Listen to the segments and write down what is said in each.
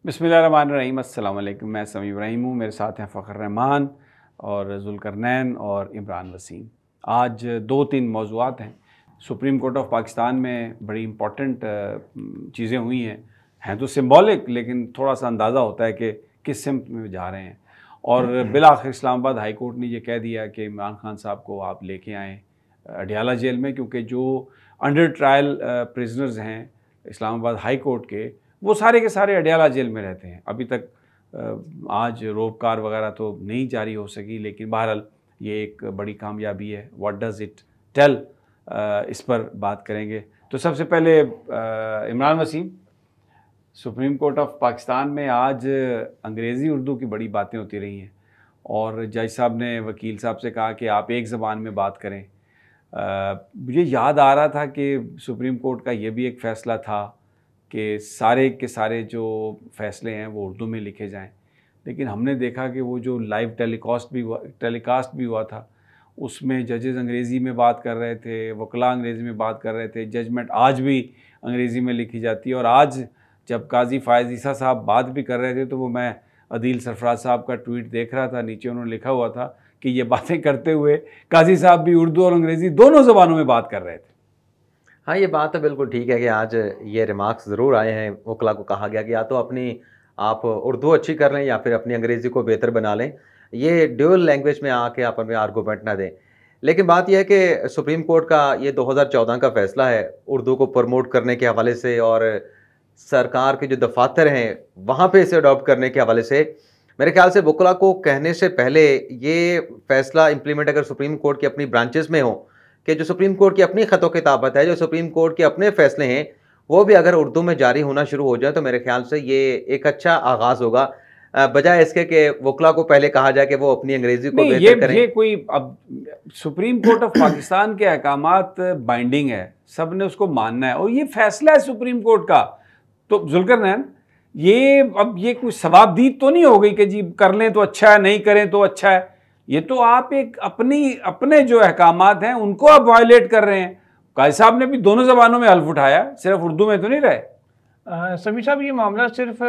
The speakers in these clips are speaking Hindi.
बिस्मिल्लाहिर्रहमानिर्रहीम। अस्सलाम वालेकुम। मैं समी इब्राहिम हूँ, मेरे साथ हैं फ़खर रहमान और ज़ुल्करनैन और इमरान वसीम। आज दो तीन मौज़ूआत हैं। सुप्रीम कोर्ट ऑफ पाकिस्तान में बड़ी इम्पॉर्टेंट चीज़ें हुई हैं तो सिंबॉलिक, लेकिन थोड़ा सा अंदाज़ा होता है कि किस सिमत में जा रहे हैं। और बिलाखिर इस्लामाबाद हाई कोर्ट ने यह कह दिया कि इमरान खान साहब को आप लेके आएँ अडियाला जेल में, क्योंकि जो अंडर ट्रायल प्रिजनर्स हैं इस्लामाबाद हाई कोर्ट के, वो सारे के सारे अडियाला जेल में रहते हैं। अभी तक आज रोबकार वगैरह तो नहीं जारी हो सकी, लेकिन बहरहाल ये एक बड़ी कामयाबी है। व्हाट डज़ इट टेल, इस पर बात करेंगे। तो सबसे पहले Imran Waseem, supreme court of Pakistan में आज अंग्रेज़ी उर्दू की बड़ी बातें होती रही हैं और जज साहब ने वकील साहब से कहा कि आप एक ज़बान में बात करें। मुझे याद आ रहा था कि सुप्रीम कोर्ट का ये भी एक फ़ैसला था कि सारे के सारे जो फ़ैसले हैं वो उर्दू में लिखे जाएं, लेकिन हमने देखा कि वो जो लाइव टेलीकास्ट भी हुआ था, उसमें जजेस अंग्रेज़ी में बात कर रहे थे, वकला अंग्रेज़ी में बात कर रहे थे, जजमेंट आज भी अंग्रेज़ी में लिखी जाती है। और आज जब काजी फ़ायज़ ईसा साहब बात भी कर रहे थे तो वो मैं अदील सरफराज साहब का ट्वीट देख रहा था, नीचे उन्होंने लिखा हुआ था कि ये बातें करते हुए काजी साहब भी उर्दू और अंग्रेज़ी दोनों ज़बानों में बात कर रहे थे। हाँ, ये बात तो बिल्कुल ठीक है कि आज ये रिमार्क्स ज़रूर आए हैं। वकला को कहा गया कि या तो अपनी आप उर्दू अच्छी कर लें या फिर अपनी अंग्रेज़ी को बेहतर बना लें, ये ड्यूअल लैंग्वेज में आके आप हमें आर्गूमेंट ना दें। लेकिन बात यह है कि सुप्रीम कोर्ट का ये 2014 का फ़ैसला है उर्दू को प्रमोट करने के हवाले से, और सरकार के जो दफातर हैं वहाँ पे इसे अडॉप्ट करने के हवाले से, मेरे ख्याल से वकला को कहने से पहले ये फ़ैसला इम्प्लीमेंट अगर सुप्रीम कोर्ट की अपनी ब्रांचेस में हो, कि जो सुप्रीम कोर्ट की अपनी ख़तो किताबत है, जो सुप्रीम कोर्ट के अपने फ़ैसले हैं, वो भी अगर उर्दू में जारी होना शुरू हो जाए तो मेरे ख्याल से ये एक अच्छा आगाज़ होगा, बजाय इसके कि वकला को पहले कहा जाए कि वो अपनी अंग्रेज़ी को बेहतर करें। ये कोई अब सुप्रीम कोर्ट ऑफ पाकिस्तान के अहकामात बाइंडिंग है, सब ने उसको मानना है और ये फैसला है सुप्रीम कोर्ट का। तो जुल्करनैन, ये अब ये कोई सवाबदीद तो नहीं हो गई कि जी कर लें तो अच्छा है, नहीं करें तो अच्छा है। ये तो आप एक अपने जो अहकामात हैं उनको आप वायलेट कर रहे हैं। काजी साहब ने भी दोनों ज़बानों में हल्फ उठाया, सिर्फ उर्दू में तो नहीं रहे। समी साहब, ये मामला सिर्फ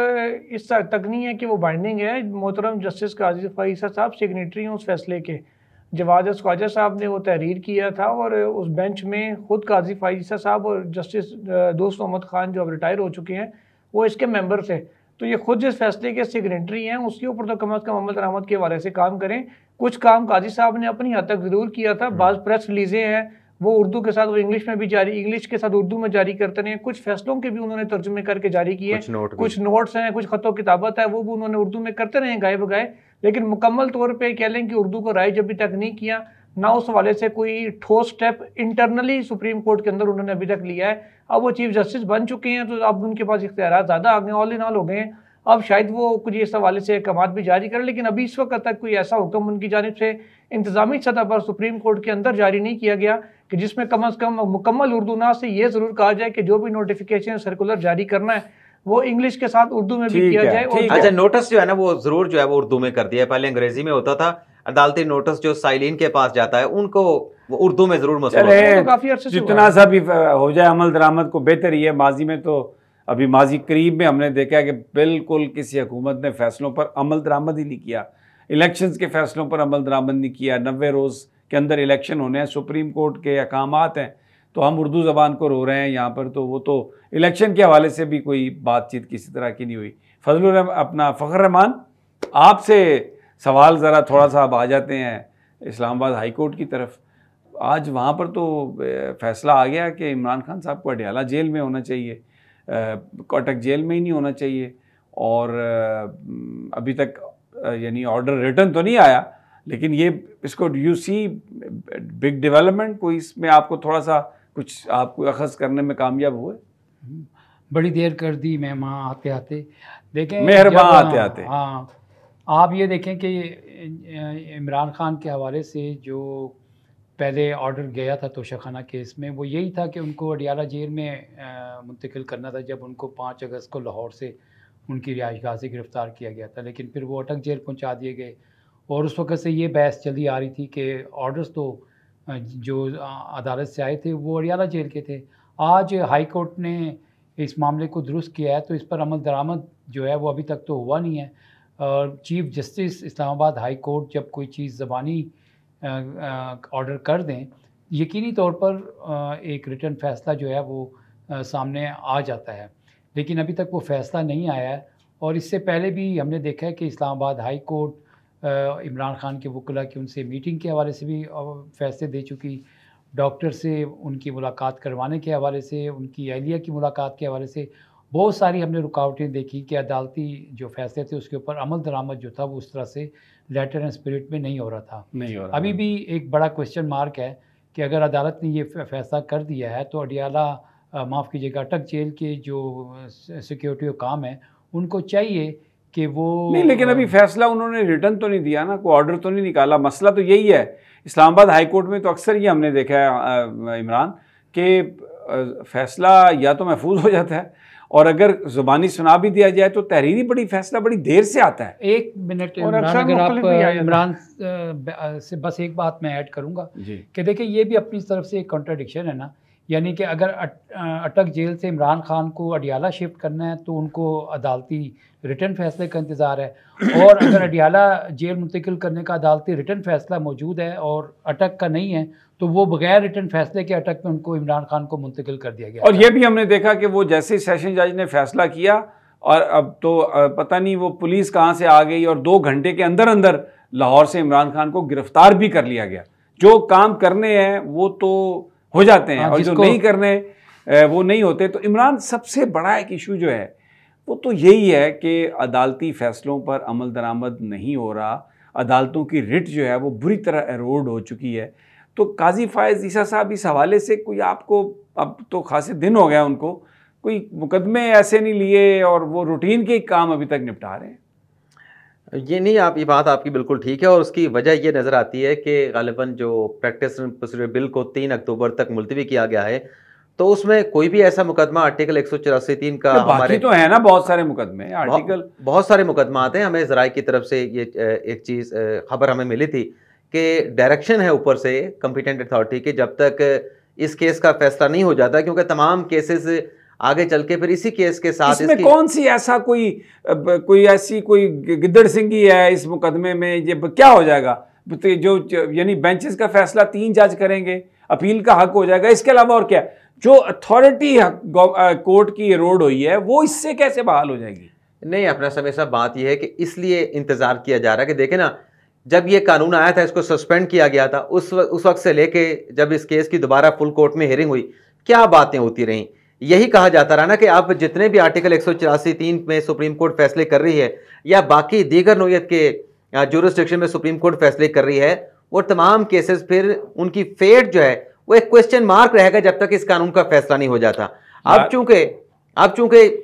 इस तक नहीं है कि वो बाइंडिंग है। मोहतरम जस्टिस काजी फ़ायज़ ईसा साहब सिग्नेटरी हैं उस फैसले के। जवाद ख्वाजा साहब ने वो तहरीर किया था और उस बेंच में खुद काजी फ़ायज़ ईसा साहब और जस्टिस दोस्त मोहम्मद ख़ान जो अब रिटायर हो चुके हैं वो इसके मेंबर थे। तो ये खुद जिस फैसले के सिग्नेटरी हैं उसके ऊपर तो कम अज़ कम अमल दरामद के हवाले से काम करें। कुछ काम काजी साहब ने अपनी हद तक ज़रूर किया था। बाज़ प्रेस रिलीज़ें हैं वो उर्दू के साथ वो इंग्लिश में भी जारी, इंग्लिश के साथ उर्दू में जारी करते रहे। कुछ फैसलों के भी उन्होंने तर्जुमे करके जारी किए, कुछ नोट्स हैं, कुछ खतो किताबत है वो भी उन्होंने उर्दू में करते रहे गाए बगाए। लेकिन मुकम्मल तौर पे कह लें कि उर्दू को राइज अभी तक नहीं किया, ना उस हवाले से कोई ठोस स्टेप इंटरनली सुप्रीम कोर्ट के अंदर उन्होंने अभी तक लिया है। अब वो चीफ जस्टिस बन चुके हैं तो अब उनके पास इख्तियार ज़्यादा आ गए, ऑल इन ऑल हो गए हैं। अब शायद वो कुछ इस हवाले से अहकामात भी जारी करें, लेकिन अभी इस वक्त तक कोई ऐसा हुक्म उनकी जानिब से इंतजामी सतह पर सुप्रीम कोर्ट के अंदर जारी नहीं किया गया कि जिसमें कम अज़ कम मुकम्मल उर्दू ना से ये ज़रूर कहा जाए कि जो भी नोटिफिकेशन सर्कुलर जारी करना है वो इंग्लिश के साथ उर्दू में भी किया जाए। अच्छा, नोटिस जो है ना वो ज़रूर जो है वो उर्दू में कर दिया है। पहले अंग्रेजी में होता था। अदालती नोटिस जो साइलिन के पास जाता है उनको वो उर्दू में ज़रूर मसला है। काफ़ी अर्से जितना सा भी हो जाए अमल दरामद को बेहतर ही है। माजी में तो अभी माजी करीब में हमने देखा है कि बिल्कुल किसी हुकूमत ने फैसलों पर अमल दरामद ही नहीं किया, इलेक्शंस के फैसलों पर अमल दरामद नहीं किया। 90 रोज़ के अंदर इलेक्शन होने हैं, सुप्रीम कोर्ट के अहकामात हैं, तो हम उर्दू ज़बान को रो रहे हैं यहाँ पर। तो वो तो इलेक्शन के हवाले से भी कोई बातचीत किसी तरह की नहीं हुई। फ़खर रहमान, आपसे सवाल ज़रा थोड़ा सा अब आ जाते हैं इस्लामाबाद हाई कोर्ट की तरफ। आज वहाँ पर तो फैसला आ गया कि इमरान खान साहब को अडियाला जेल में होना चाहिए, कटक जेल में ही नहीं होना चाहिए। और अभी तक यानी ऑर्डर रिटर्न तो नहीं आया, लेकिन ये इसको यू सी बिग डेवलपमेंट, कोई इसमें आपको थोड़ा सा कुछ आपको अखज़ करने में कामयाब हुए? बड़ी देर कर दी मेहमान आते आते, देखें मेहरबान आते आते। हाँ, आप ये देखें कि इमरान खान के हवाले से जो पहले ऑर्डर गया था तोशाखाना केस में, वो यही था कि उनको अडियाला जेल में मुंतकिल करना था, जब उनको 5 अगस्त को लाहौर से उनकी रिहाइशगाह से गिरफ़्तार किया गया था। लेकिन फिर वो अटक जेल पहुंचा दिए गए और उस वक़्त से ये बहस चली आ रही थी कि ऑर्डर्स तो जो अदालत से आए थे वो अडियाला जेल के थे। आज हाई कोर्ट ने इस मामले को दुरुस्त किया है, तो इस पर अमल दरामद जो है वो अभी तक तो हुआ नहीं है। और chief justice Islamabad high court जब कोई चीज़ ज़बानी ऑर्डर कर दें, यकीनी तौर पर एक रिटर्न फ़ैसला जो है वो सामने आ जाता है, लेकिन अभी तक वो फ़ैसला नहीं आया है। और इससे पहले भी हमने देखा है कि इस्लामाबाद हाई कोर्ट इमरान खान के वकला की उनसे मीटिंग के हवाले से भी फ़ैसले दे चुकी, डॉक्टर से उनकी मुलाकात करवाने के हवाले से, उनकी अहलिया की मुलाकात के हवाले से बहुत सारी हमने रुकावटें देखी कि अदालती जो फ़ैसले थे उसके ऊपर अमल दरामद जो था वो उस तरह से लेटर एंड स्पिरिट में नहीं हो रहा था। अभी भी एक बड़ा क्वेश्चन मार्क है कि अगर अदालत ने ये फ़ैसला कर दिया है तो अडियाला माफ़ कीजिएगा अटक जेल के जो सिक्योरिटी काम है उनको चाहिए कि वो नहीं, लेकिन अभी फैसला उन्होंने रिटर्न तो नहीं दिया ना, कोई ऑर्डर तो नहीं निकाला। मसला तो यही है। इस्लामाबाद हाई कोर्ट में तो अक्सर ये हमने देखा है इमरान कि फैसला या तो महफूज हो जाता है, और अगर ज़ुबानी सुना भी दिया जाए तो तहरीरी बड़ी फैसला बड़ी देर से आता है। एक मिनट इमरान, अगर आप इमरान से बस एक बात मैं ऐड करूँगा कि देखिए ये भी अपनी तरफ से एक कॉन्ट्राडिक्शन है ना, यानी कि अगर अटक जेल से इमरान खान को अडियाला शिफ्ट करना है तो उनको अदालती रिटर्न फैसले का इंतज़ार है, और अगर अडियाला जेल मुंतकिल करने का अदालती रिटर्न फैसला मौजूद है और अटक का नहीं है तो वो बगैर रिटर्न फैसले के अटक में उनको इमरान खान को मुंतकिल कर दिया गया। और ये भी हमने देखा कि वो जैसे ही सेशन जज ने फैसला किया और अब तो पता नहीं वो पुलिस कहाँ से आ गई और 2 घंटे के अंदर अंदर लाहौर से इमरान खान को गिरफ्तार भी कर लिया गया। जो काम करने हैं वो तो हो जाते हैं और जो नहीं करने वो नहीं होते। तो इमरान सबसे बड़ा एक इशू जो है वो तो यही है कि अदालती फ़ैसलों पर अमल दरामद नहीं हो रहा, अदालतों की रिट जो है वो बुरी तरह एरोड हो चुकी है। तो काजी फायज़ ईसा साहब इस हवाले से कोई आपको, अब तो खासे दिन हो गया उनको, कोई मुकदमे ऐसे नहीं लिए और वो रूटीन के काम अभी तक निपटा रहे हैं? ये नहीं, आप ये बात आपकी बिल्कुल ठीक है, और उसकी वजह ये नज़र आती है कि गालिबन जो प्रैक्टिस प्रोसीजर बिल को 3 अक्टूबर तक मुलतवी किया गया है, तो उसमें कोई भी ऐसा मुकदमा आर्टिकल 184(3) का हमारे तो है ना, बहुत सारे मुकदमे आर्टिकल, बहुत सारे मुकदमा आते हैं। हमें ज़राए की तरफ से ये एक चीज़ खबर हमें मिली थी कि डायरेक्शन है ऊपर से कॉम्पिटेंट अथॉरिटी के, जब तक इस केस का फैसला नहीं हो जाता, क्योंकि तमाम केसेस आगे चल के फिर इसी केस के साथ इसमें कौन सी ऐसा कोई ऐसी कोई गिद्दड़ सिंगी है इस मुकदमे में, ये क्या हो जाएगा? जो यानी बेंचेस का फैसला 3 जज करेंगे, अपील का हक हो जाएगा, इसके अलावा और क्या? जो अथॉरिटी कोर्ट की एरोड हुई है वो इससे कैसे बहाल हो जाएगी? नहीं, अपना समय साहब बात यह है कि इसलिए इंतजार किया जा रहा है कि देखें ना, जब ये कानून आया था इसको सस्पेंड किया गया था, उस वक्त से लेके जब इस केस की दोबारा फुल कोर्ट में हियरिंग हुई, क्या बातें होती रहीं। यही कहा जाता रहा ना कि आप जितने भी आर्टिकल 184(3) में सुप्रीम कोर्ट फैसले कर रही है या बाकी दीगर नौयत के जुरिस्डिक्शन में सुप्रीम कोर्ट फैसले कर रही है, वो तमाम केसेस फिर उनकी फेट जो है वो एक क्वेश्चन मार्क रहेगा जब तक इस कानून का फैसला नहीं हो जाता। अब चूंकि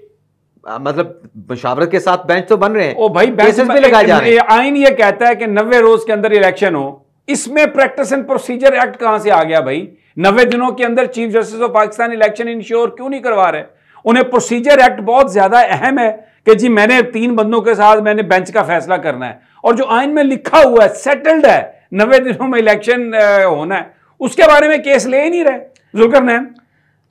मतलब मुशावरत के साथ बेंच तो बन रहे हैं, ओ भाई, केसेस भी लगाए जा रहे हैं। आइन ये कहता है कि 90 रोज के अंदर इलेक्शन हो, इसमें प्रैक्टिस एंड प्रोसीजर एक्ट कहां से आ गया भाई? 90 दिनों के अंदर chief justice of Pakistan election ensure क्यों नहीं करवा रहे? उन्हें प्रोसीजर एक्ट बहुत ज्यादा अहम है कि जी मैंने 3 बंदों के साथ मैंने बेंच का फैसला करना है, और जो आइन में लिखा हुआ है, सेटल्ड है, 90 दिनों में इलेक्शन होना है, उसके बारे में केस ले ही नहीं रहे। जुल्करनैन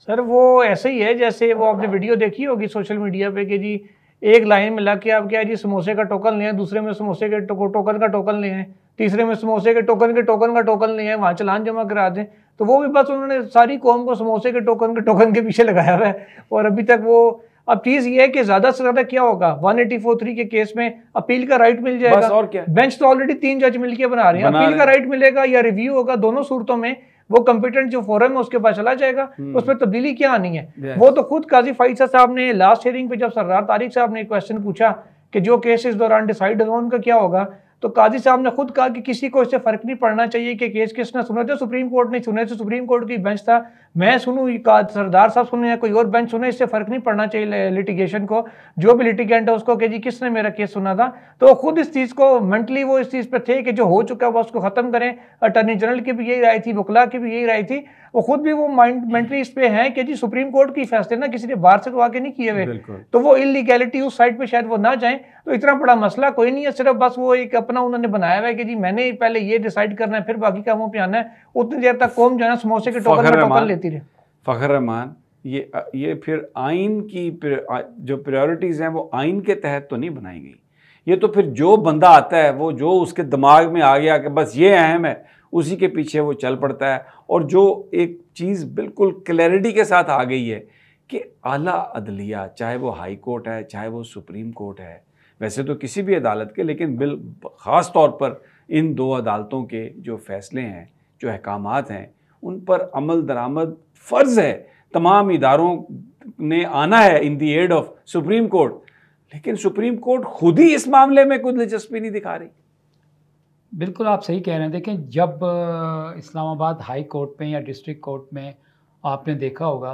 सर, वो ऐसे ही है जैसे वो आपने वीडियो देखी होगी सोशल मीडिया पे कि जी एक लाइन में लग के आप क्या जी समोसे का टोकन ले आए, दूसरे में समोसे के टोकन का टोकन ले आए, तीसरे में समोसे के टोकन का टोकन ले आए, वहाँ चलान जमा करा दें। तो वो भी बस उन्होंने सारी कौम को समोसे के टोकन के पीछे लगाया हुआ है, और अभी तक वो, अब चीज ये है कि ज्यादा से ज्यादा क्या होगा, 184(3) के केस में अपील का राइट मिल जाएगा, और क्या? बेंच तो ऑलरेडी 3 जज मिलकर बना रहे हैं, अपील का राइट मिलेगा या रिव्यू होगा, दोनों सूरतों में वो कंपिटेंट जो फोरम है उसके पास चला जाएगा। उसमें तब्दीली क्या आनी है? वो तो खुद काजी फाइसा साहब ने लास्ट हियरिंग पे जब सरदार तारिक साहब ने एक क्वेश्चन पूछा कि जो केस इस दौरान डिसाइड हो उनका क्या होगा, तो काजी साहब ने खुद कहा कि किसी को इससे फर्क नहीं पड़ना चाहिए कि केस किसने सुने थे, सुप्रीम कोर्ट ने सुने थे, सुप्रीम कोर्ट की बेंच था, मैं सुनूं, सरदार साहब सुने या कोई और बेंच सुने, इससे फर्क नहीं पड़ना चाहिए लिटिगेशन को, जो भी लिटिगेंट है उसको कि जी किसने मेरा केस सुना था। तो खुद इस चीज़ को मेंटली वो इस चीज़ पे थे कि जो हो चुका है उसको ख़त्म करें। अटर्नी जनरल की भी यही राय थी, वकला की भी यही राय थी, वो खुद भी वो मेंटली इस पे है कि जी सुप्रीम कोर्ट की फैसले ना किसी ने बाहर से तो आके नहीं किए हुए, तो वो इलीगैलिटी उस साइड पे शायद वो ना जाए। तो इतना बड़ा मसला कोई नहीं है, सिर्फ बस वो एक अपना उन्होंने बनाया हुआ है कि जी मैंने पहले ये डिसाइड करना है फिर बाकी कामों पे आना है, उतनी देर तक कौम जो है समोसे के टोकन लेती रहे। फ़खर रहमान, ये फिर आइन की जो प्रायोरिटीज़ हैं वो आइन के तहत तो नहीं बनाई गई। ये तो फिर जो बंदा आता है वो जो उसके दिमाग में आ गया कि बस ये अहम है, उसी के पीछे वो चल पड़ता है। और जो एक चीज़ बिल्कुल क्लैरिटी के साथ आ गई है कि आला अदलिया, चाहे वो हाई कोर्ट है चाहे वो सुप्रीम कोर्ट है, वैसे तो किसी भी अदालत के, लेकिन ख़ास तौर पर इन दो अदालतों के जो फ़ैसले हैं, जो अहकामात हैं, उन पर अमल दरामद फ़र्ज़ है। तमाम इदारों ने आना है इन दी एड ऑफ सुप्रीम कोर्ट, लेकिन सुप्रीम कोर्ट खुद ही इस मामले में कोई दिलचस्पी नहीं दिखा रही। बिल्कुल आप सही कह रहे हैं। देखें, जब इस्लामाबाद हाई कोर्ट में या डिस्ट्रिक्ट कोर्ट में आपने देखा होगा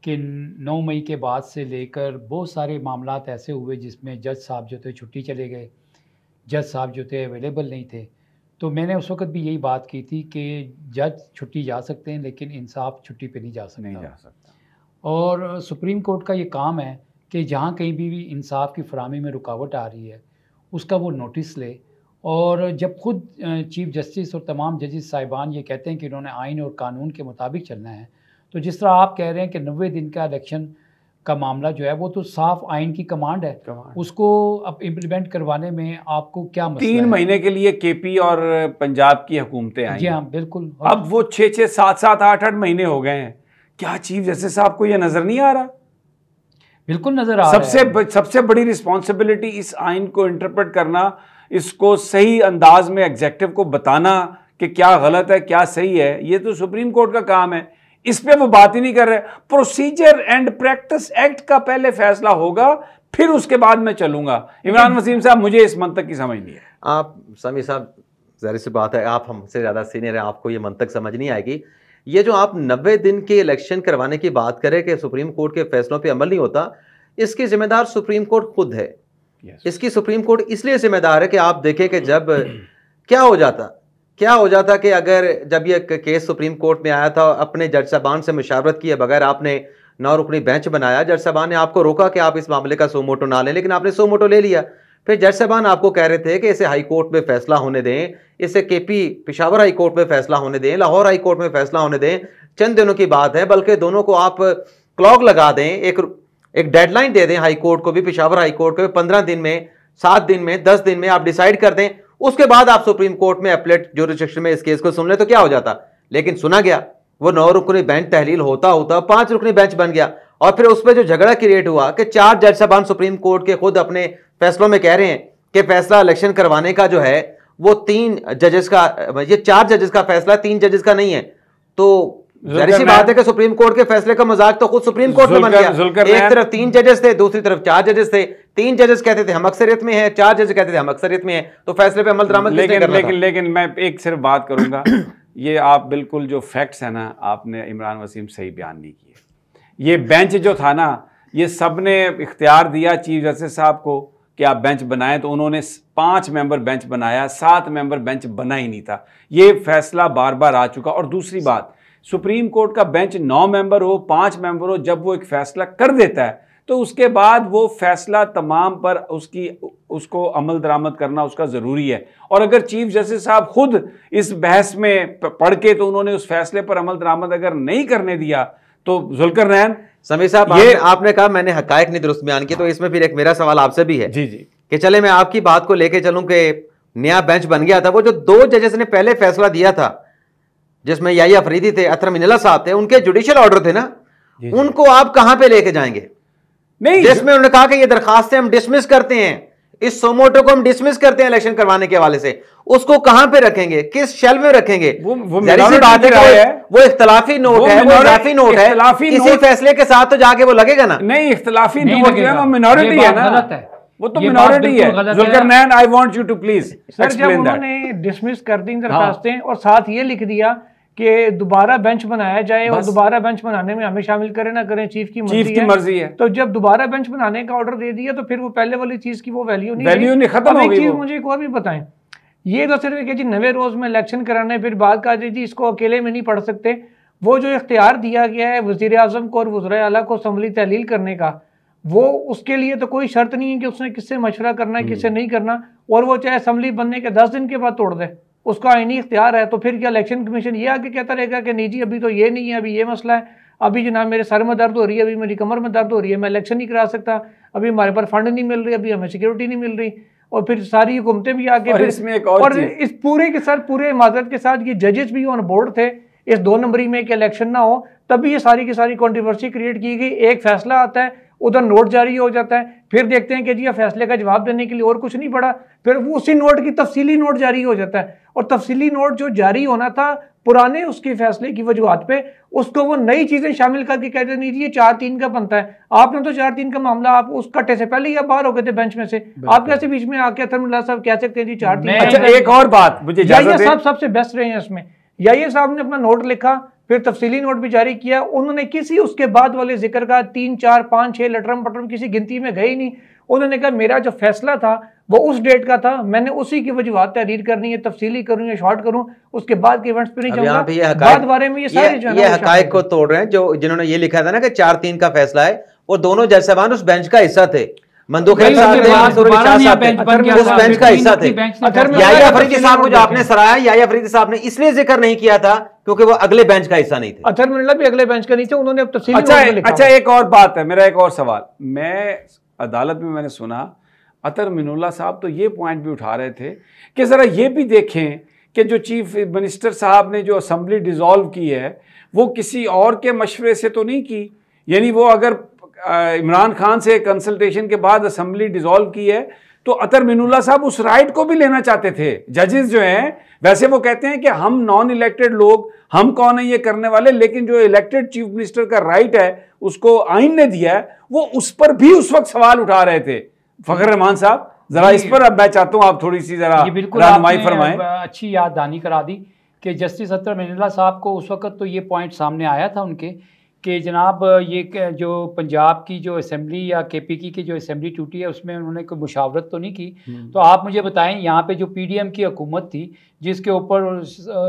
कि 9 मई के बाद से लेकर बहुत सारे मामलात ऐसे हुए जिसमें जज साहब जो थे छुट्टी चले गए, जज साहब जो थे अवेलेबल नहीं थे। तो मैंने उस वक्त भी यही बात की थी कि जज छुट्टी जा सकते हैं लेकिन इंसाफ छुट्टी पे नहीं जा सकता। और सुप्रीम कोर्ट का ये काम है कि जहाँ कहीं भी इंसाफ की फराहमी में रुकावट आ रही है उसका वो नोटिस ले। और जब खुद चीफ जस्टिस और तमाम जजेस साहिबान ये कहते हैं कि उन्होंने आइन और कानून के मुताबिक चलना है, तो जिस तरह आप कह रहे हैं कि 90 दिन का इलेक्शन का मामला जो है वो तो साफ आइन की कमांड है, उसको अब इम्प्लीमेंट करवाने में आपको क्या मसला 3 महीने के लिए केपी और पंजाब की हुकूमतें आई। जी हाँ बिल्कुल। अब वो 6-6, 7-7, 8-8 महीने हो गए हैं। क्या चीफ जस्टिस साहब को ये नजर नहीं आ रहा? बिल्कुल नजर आ रहा है। सबसे बड़ी रिस्पॉन्सिबिलिटी इस आइन को इंटरप्रेट करना, इसको सही अंदाज में एग्जेक्टिव को बताना कि क्या गलत है क्या सही है, ये तो सुप्रीम कोर्ट का काम है। इस पे वो बात ही नहीं कर रहे। प्रोसीजर एंड प्रैक्टिस एक्ट का पहले फैसला होगा, फिर उसके बाद मैं चलूंगा। इमरान वसीम साहब, मुझे इस मंतक की समझ नहीं है। आप समी साहब, जाहिर सी बात है आप हमसे ज़्यादा सीनियर हैं, आपको ये मंतक समझ नहीं आएगी। ये जो आप 90 दिन के इलेक्शन करवाने की बात करें कि सुप्रीम कोर्ट के फैसलों पे अमल नहीं होता, इसकी जिम्मेदार सुप्रीम कोर्ट खुद है। इसकी सुप्रीम कोर्ट इसलिए जिम्मेदार है कि आप देखें कि जब क्या हो जाता कि अगर जब ये केस सुप्रीम कोर्ट में आया था, अपने जज साहबान से मुशावरत किए बगैर आपने 9 रुकनी बेंच बनाया, जज साहबान ने आपको रोका कि आप इस मामले का सो मोटो ना लें, लेकिन आपने सो मोटो ले लिया। फिर जज साहबान आपको कह रहे थे कि इसे हाई कोर्ट में फैसला होने दें, इसे केपी पेशावर हाई कोर्ट में फैसला होने दें, लाहौर हाई कोर्ट में फैसला होने दें। चंद दिनों की बात है, बल्कि दोनों को आप क्लॉक लगा दें, एक डेडलाइन दे दें हाई कोर्ट को भी, पेशावर हाई कोर्ट को भी, 15 दिन में, 7 दिन में, 10 दिन में आप डिसाइड कर दें। उसके बाद आप सुप्रीम कोर्ट में अपीलेट जुरिसडिक्शन में इस केस को सुन ले तो क्या हो जाता। लेकिन सुना गया, वो 9 रुकनी बेंच तहलील होता 5 रुकनी बेंच बन गया। और फिर उस पर जो झगड़ा क्रिएट हुआ कि 4 जज साहबान सुप्रीम कोर्ट के खुद अपने फैसलों में कह रहे हैं कि फैसला इलेक्शन करवाने का जो है वो 3 जजेस का, ये 4 जजेस का फैसला, 3 जजेस का नहीं है। तो जाहिर सी बात है कि सुप्रीम कोर्ट के फैसले का मजाक तो खुद सुप्रीम कोर्ट में बन गया। एक तरफ 3 जजेस थे, दूसरी तरफ 4 जजेस थे। 3 जजेस कहते थे हम अक्सरियत में हैं, 4 जजेस कहते थे हम अक्सरियत में हैं। तो फैसले पे अमल दरामद किसने करना था? लेकिन मैं एक सिर्फ बात करूंगा ये आप बिल्कुल जो फैक्ट्स है ना, आपने इमरान वसीम सही बयान नहीं किए। ये बेंच जो था ना, ये सब ने इख्तियार दिया चीफ जस्टिस साहब को कि आप बेंच बनाएं, तो उन्होंने 5 मेंबर बेंच बनाया, 7 मेंबर बेंच बना ही नहीं था। ये फैसला बार बार आ चुका। और दूसरी बात, सुप्रीम कोर्ट का बेंच 9 मेंबर हो, 5 मेंबर हो, जब वो एक फैसला कर देता है तो उसके बाद वो फैसला तमाम पर उसको अमल दरामद करना उसका ज़रूरी है। और अगर चीफ जस्टिस साहब खुद इस बहस में पढ़ के तो उन्होंने उस फैसले पर अमल दरामद अगर नहीं करने दिया तो जुल्करनैन समीर साहब, आपने कहा मैंने हकायक नहीं दुरुस्त बयान किया, तो इसमें फिर एक मेरा सवाल आपसे भी है। जी कि चले मैं आपकी बात को लेके चलूं कि नया बेंच बन गया था, वो जो 2 जजेस ने पहले फैसला दिया था जिसमें याहिया अफरीदी थे, अतर मिनल्ला साहब थे, उनके जुडिशियल ऑर्डर थे ना, उनको आप कहां पे लेके जाएंगे? नहीं, जिसमें उन्होंने कहा कि ये दरखास्तें हम डिसमिस करते हैं, इस सोमोटो को हम डिसमिस करते हैं इलेक्शन करवाने के हवाले से, उसको कहां पे रखेंगे, किस शेल्फ में रखेंगे? वो बात है, वो इख्तलाफी नोट है, वो इख्तलाफी नोट है, किसी फैसले के साथ तो जाके वो लगेगा ना। नहीं, इख्तलाफी नोट जो है वो मिनॉरिटी है ना, वो तो मिनॉरिटी है। Zulqarnain, I want you to please explain that. उन्होंने डिसमिस कर दी दरखास्तें और साथ ये लिख दिया कि दोबारा बेंच बनाया जाए, और दोबारा बेंच बनाने में हमें शामिल करें ना करें चीफ की मर्जी है। तो जब दोबारा बेंच बनाने का ऑर्डर दे दिया तो फिर वो पहले वाली चीज की वो वैल्यू नहीं खत्म हो गई। मुझे एक और भी बताएं, ये तो सिर्फ जी 90 रोज में इलेक्शन कराने, फिर बात का जी इसको अकेले में नहीं पढ़ सकते। वो जो इख्तियार दिया गया है वज़ीर आज़म को और वज़ीर आला को असम्बली तहलील करने का, वो उसके लिए तो कोई शर्त नहीं है कि उसने किससे मशवरा करना है, किससे नहीं करना, और वो चाहे असम्बली बनने के 10 दिन के बाद तोड़ दे, उसका आईनी इख्तियार है। तो फिर क्या इलेक्शन कमीशन ये आगे कहता रहेगा कि नहीं जी अभी तो ये नहीं है, अभी ये मसला है? अभी जनाब मेरे सर में दर्द हो रही है, अभी मेरी कमर में दर्द हो रही है, मैं इलेक्शन नहीं करा सकता, अभी हमारे पास फंड नहीं मिल रही, अभी हमें सिक्योरिटी नहीं मिल रही, और फिर सारी हुकूमतें भी आके और फिर इसमें एक और इस पूरे के साथ पूरे माजरत के साथ ये जजेस भी ऑन बोर्ड थे इस 2 नंबरी में कि इलेक्शन ना हो, तभी ये सारी की सारी कंट्रोवर्सी क्रिएट की गई। एक फैसला आता है, उधर नोट जारी हो जाता है, फिर देखते हैं कि जी फैसले का जवाब देने के लिए और कुछ नहीं पड़ा, फिर वो उसी नोट की तफसीली नोट जारी हो जाता है, और तफसीली नोट जो जारी होना था पुराने उसके फैसले की वजूहत पे, उसको वो नई चीजें शामिल करके कहते नहीं जी ये 4-3 का बनता है। आपने तो 4-3 का मामला आप उस कट्टे से पहले ही आप बाहर हो गए थे बेंच में से, आप कैसे बीच में आके अतरमुल्लाह साहब कह सकते हैं जी 4-3? अच्छा एक और बात मुझे याहिया साहब सबसे बेस्ट रहे हैं इसमें। याहिया साहब ने अपना नोट लिखा, फिर तफसीली नोट भी जारी किया, उन्होंने किसी उसके बाद वाले जिक्र का 3, 4, 5, 6 लटरम पटरम किसी गिनती में गए ही नहीं। उन्होंने कहा मेरा जो फैसला था वो उस डेट का था, मैंने उसी की वजूहत तहरीर करनी है, तफसीली करूँ या शॉर्ट करूँ, उसके बाद के इवेंट्स पे नहीं जाऊंगा। बाद बारे में ये हकायक को तोड़ रहे हैं जो जिन्होंने ये लिखा था ना कि 4-3 का फैसला है, वो दोनों जज साहबान उस बेंच का हिस्सा थे। मंदूखेल साहब ने उस बेंच का हिस्सा थे। याहिया अफरीदी साहब को जो आपने सराहा, याहिया अफरीदी साहब ने इसलिए जिक्र नहीं किया था क्योंकि वो अगले बेंच का हिस्सा नहीं थे। अतरमुल्लाह भी अगले बेंच का नहीं थे, उन्होंने अब तफसीली अच्छा एक और बात है, मेरा एक और सवाल, मैं अदालत में मैंने सुना अतरमुल्लाह साहब तो ये पॉइंट भी उठा रहे थे कि ज़रा ये भी देखें कि जो चीफ मिनिस्टर साहब ने जो असेंबली डिज़ोल्व की है वो किसी और के मशवरे से तो नहीं की, यानी वो अगर इमरान खान से कंसल्टेशन के बाद असेंबली डिज़ोल्व की है तो अतरमुल्लाह साहब उस राइट को भी लेना चाहते थे। जजेस जो हैं वैसे वो कहते हैं कि हम नॉन इलेक्टेड लोग, हम कौन है ये करने वाले, लेकिन जो इलेक्टेड चीफ मिनिस्टर का राइट है उसको आइन ने दिया है, वो उस पर भी उस वक्त सवाल उठा रहे थे। फखर रहमान साहब जरा इस पर अब मैं चाहता हूँ आप थोड़ी सी जरा रहनुमाई फरमाएं। अच्छी याद दहानी करा दी कि जस्टिस अतरमुल्लाह साहब को उस वक्त तो ये पॉइंट सामने आया था उनके कि जनाब ये जो पंजाब की जो असेंबली या केपीकी की जो असेंबली टूटी है उसमें उन्होंने कोई मुशावरत तो नहीं की। तो आप मुझे बताएं यहाँ पे जो पीडीएम की हुकूमत थी जिसके ऊपर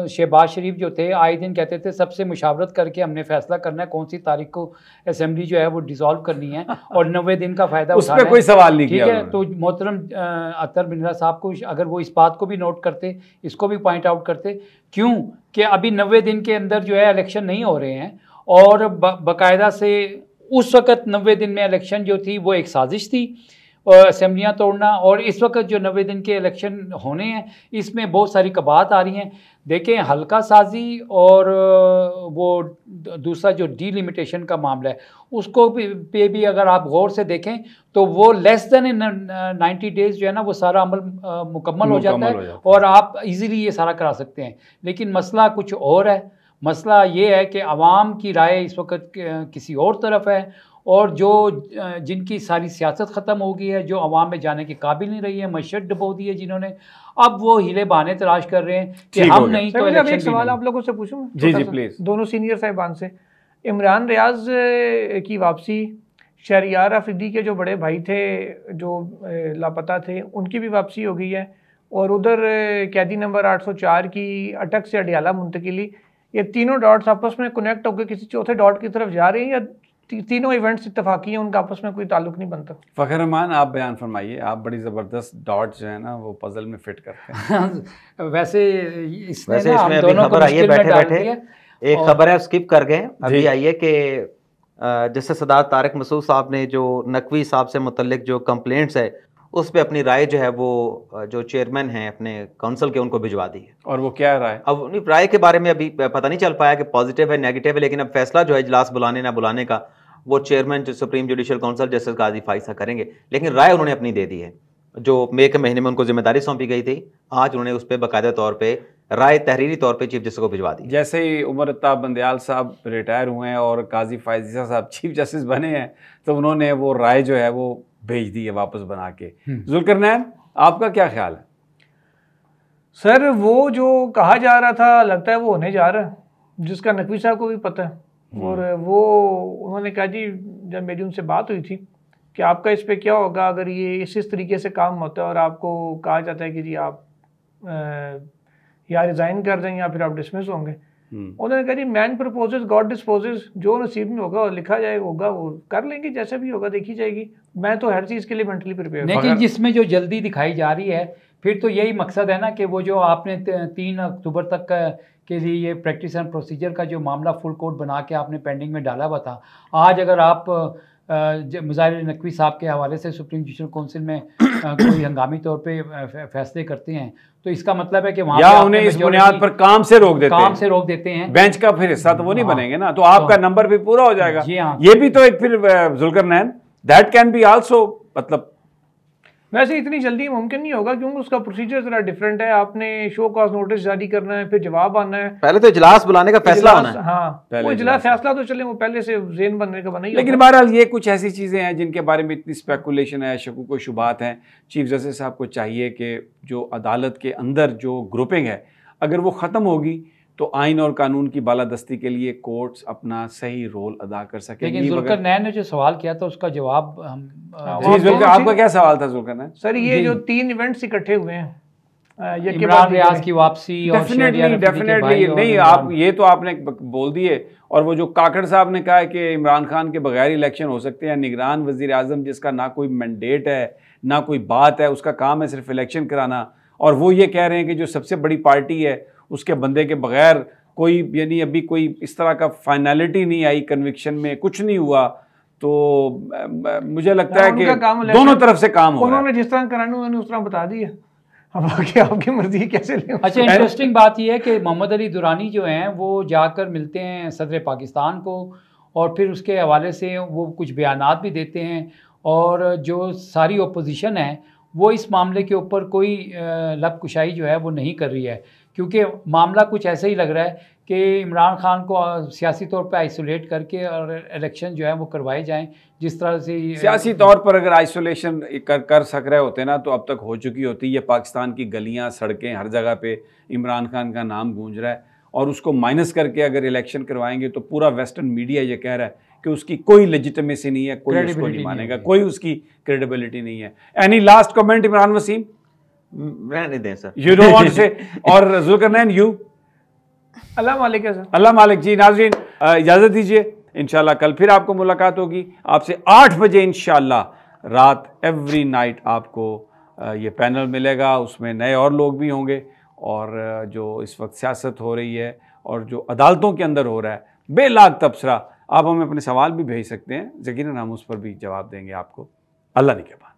शहबाज शरीफ जो थे आए दिन कहते थे सबसे मुशावरत करके हमने फैसला करना है कौन सी तारीख को असेंबली जो है वो डिसॉल्व करनी है और 90 दिन का फ़ायदा उठाना है, कोई सवाल नहीं किया। ठीक है, तो मोहतरम अतरमुल्लाह साहब को अगर वो इस बात को भी नोट करते, इसको भी पॉइंट आउट करते, क्यों कि अभी 90 दिन के अंदर जो है इलेक्शन नहीं हो रहे हैं और बाकायदा से उस वक़्त 90 दिन में इलेक्शन जो थी वो एक साजिश थी असेंबलियाँ तोड़ना, और इस वक्त जो 90 दिन के इलेक्शन होने हैं इसमें बहुत सारी कबात आ रही हैं। देखें हल्का साजी और वो दूसरा जो डीलिमिटेशन का मामला है उसको पे भी अगर आप गौर से देखें तो वो लेस देन 90 डेज़ जो है ना वो सारा अमल मुकम्मल हो जाता है और आप इजीली ये सारा करा सकते हैं। लेकिन मसला कुछ और है, मसला ये है कि आवाम की राय इस वक्त किसी और तरफ है और जो जिनकी सारी सियासत ख़त्म हो गई है, जो अवाम में जाने के काबिल नहीं रही है, मशहद डबो दी है जिन्होंने, अब वो हिले बहाने तलाश कर रहे हैं कि हम नहीं तो इलेक्शन। एक सवाल आप लोगों से पूछूं? जी जी प्लीज़। दोनों सीनियर साहिबान से, इमरान रियाज की वापसी, शहरियार अफरीदी के जो बड़े भाई थे जो लापता थे उनकी भी वापसी हो गई है, और उधर कैदी नंबर 804 की अटक से अडियाला मुंतकिली, ये तीनों डॉट्स आपस में कनेक्ट होकर किसी चौथे डॉट की तरफ जा रहे हैं या तीनों इवेंट्स इत्तफाकी हैं, उनका आपस में कोई ताल्लुक नहीं बनता? फखर रहमान आप बयान फरमाइए, आप बड़ी ज़बरदस्त डॉट जो है ना वो पजल में फिट करते हैं। वैसे इसमें अभी खबर आई है बैठे बैठे, एक खबर है स्किप कर गए, अभी आई है कि जैसे सदात तारिक मसूद साहब ने जो नकवी साहब से मुतल्लिक जो कंप्लेंट्स है उस पर अपनी राय जो है वो जो चेयरमैन हैं अपने काउंसिल के उनको भिजवा दी है। और वो क्या राय? अब उन्हीं राय के बारे में अभी पता नहीं चल पाया कि पॉजिटिव है नेगेटिव है, लेकिन अब फैसला जो है इजलास बुलाने ना बुलाने का वो चेयरमैन जो सुप्रीम जुडिशल काउंसिल जस्टिस काजी फाइसा करेंगे, लेकिन राय उन्होंने अपनी दे दी है जो मई के महीने में उनको जिम्मेदारी सौंपी गई थी। आज उन्होंने उस पर बाकायदा तौर पर राय तहरीरी तौर पे चीफ जस्टिस को भिजवा दी। जैसे ही उमर अत्ताब बंदयाल साहब रिटायर हुए हैं और काजी फायज़ा साहब चीफ जस्टिस बने हैं तो उन्होंने वो राय जो है वो भेज दी है वापस बना के। जुल्करनैन आपका क्या ख्याल है? सर वो जो कहा जा रहा था लगता है वो होने जा रहा है, जिसका नकवी साहब को भी पता है। और वो उन्होंने कहा जी जब मेरी उनसे बात हुई थी कि आपका इस पे क्या होगा अगर ये इस तरीके से काम होता है और आपको कहा जाता है कि जी आप या रिज़ाइन कर दें या फिर आप डिसमिस होंगे, उन्होंने कहा जी मैन प्रपोजेस गॉड डिस्पोजेस, जो नसीब में होगा और लिखा जाएगा होगा वो कर लेंगे, जैसे भी होगा देखी जाएगी। मैं तो हर चीज़ के लिए मेंटली प्रिपेयर। लेकिन जिसमें जो जल्दी दिखाई जा रही है फिर तो यही मकसद है ना कि वो जो आपने 3 अक्टूबर तक के लिए ये प्रैक्टिस एंड प्रोसीजर का जो मामला फुल कोर्ट बना के आपने पेंडिंग में डाला हुआ था, आज अगर आप मुज़ाहिर नकवी साहब के हवाले से सुप्रीम जुडिशल काउंसिल में कोई हंगामी तौर पे फैसले करते हैं तो इसका मतलब है कि वहाँ या उन्हें इस बुनियाद पर काम से रोक देते हैं बेंच का फिर हिस्सा तो वो नहीं बनेंगे ना, तो आपका नंबर भी पूरा हो जाएगा। ये भी तो एक फिर Zulqarnain that can be also, मतलब वैसे इतनी जल्दी मुमकिन नहीं होगा क्योंकि उसका प्रोसीजर जरा डिफरेंट है। आपने शो कॉज नोटिस जारी करना है, फिर जवाब आना है, पहले तो इजलास बुलाने का फैसला होना है। हाँ, वो इजलास फैसला तो चले वो पहले से ज़ेन बनने का बना ही। लेकिन बहरहाल ये कुछ ऐसी चीज़ें हैं जिनके बारे में इतनी स्पेकुलेशन है, शकूक व शुबात हैं। चीफ जस्टिस साहब को चाहिए कि जो अदालत के अंदर जो ग्रुपिंग है अगर वो ख़त्म होगी तो आइन और कानून की बालादस्ती के लिए कोर्ट्स अपना सही रोल अदा कर सकेंगे। लेकिन जुल्करनैन ने जो सवाल किया था उसका जवाब हम आपका क्या सवाल था जुल्करनैन सर? ये जो 3 इवेंट्स इकट्ठे हुए हैं, इमरान रियाज की वापसी, डेफिनेटली नहीं, आप ये तो आपने बोल दिए। और वो जो काकड़ साहब ने कहा है कि इमरान खान के बगैर इलेक्शन हो सकते हैं, निगरान वजीर आजम जिसका ना कोई मैंडेट है ना कोई बात है, उसका काम है सिर्फ इलेक्शन कराना, और वो ये कह रहे हैं कि जो सबसे बड़ी पार्टी है उसके बंदे के बगैर कोई, यानी अभी कोई इस तरह का फाइनलिटी नहीं आई, कन्विक्शन में कुछ नहीं हुआ। तो मुझे लगता है कि दोनों तरफ से काम हो रहा है। उन्होंने जिस तरह कराना उन्होंने उस तरह बता दिया, अब आपकी मर्जी कैसे ले। अच्छा, इंटरेस्टिंग बात यह है कि मोहम्मद अली दुरानी जो हैं वो जाकर मिलते हैं सदर पाकिस्तान को और फिर उसके हवाले से वो कुछ बयानात भी देते हैं, और जो सारी ओपोजिशन है वो इस मामले के ऊपर कोई लब कुशाई जो है वो नहीं कर रही है, क्योंकि मामला कुछ ऐसे ही लग रहा है कि इमरान खान को सियासी तौर पे आइसोलेट करके और इलेक्शन जो है वो करवाए जाएं। जिस तरह से सियासी तौर पर अगर आइसोलेशन कर सक रहे होते ना तो अब तक हो चुकी होती। ये पाकिस्तान की गलियां सड़कें हर जगह पे इमरान खान का नाम गूंज रहा है, और उसको माइनस करके अगर इलेक्शन करवाएंगे तो पूरा वेस्टर्न मीडिया ये कह रहा है कि उसकी कोई लेजिटिमेसी नहीं है, कोई उसको नहीं मानेगा, कोई उसकी क्रेडिबिलिटी नहीं है। Any last comment Imran Waseem? रहने दें sir, you don't want to say. और जुल्करनैन यू? अल्लाह मालिक है सर। अल्लाह मालिक। जी नाज़रीन इजाज़त दीजिए, इंशाल्लाह कल फिर आपको मुलाकात होगी आपसे 8 बजे इंशाल्लाह रात, एवरी नाइट आपको ये पैनल मिलेगा, उसमें नए और लोग भी होंगे, और जो इस वक्त सियासत हो रही है और जो अदालतों के अंदर हो रहा है बेलाग तबसरा, आप हमें अपने सवाल भी भेज सकते हैं, यकीनन हम उस पर भी जवाब देंगे आपको। अल्लाह निगहबान।